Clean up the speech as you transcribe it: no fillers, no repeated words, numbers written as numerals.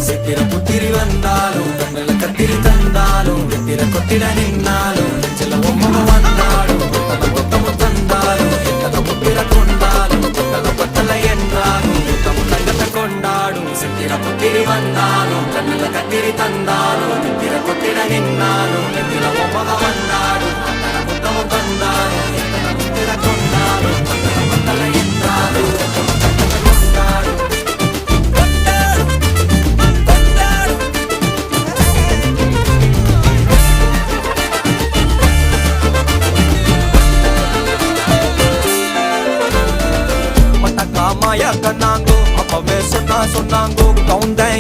சித்திர புத்திரி வந்தாலும் கண்ணுல கத்திரி தந்தாலும் வெத்திர கொத்திட நின்னாலும் நெஞ்சில ஒம்மகம் வந்தாலும் கொத்தமும் தந்தாலும் எத்தனை புத்திர கொண்டாலும் கொத்தல கொத்தல என்றாலும் முத்தமும் தங்கத்தை கொண்டாடும் சித்திர புத்திரி வந்தாலும் கண்ணுல கத்திரி தந்தாலும் வெத்திர கொத்திட நின்னாலும் நெஞ்சில ஒம்மகம் வந்தாலும் முத்தமும் தந்தாலும் எத்தனை புத்திர கொண்டாலும் கொத்தல கொத்தல என்றாலும் மாயா கண்ணாங்கோ அப்பவே சொன்னாங்கோ கவுந்தன்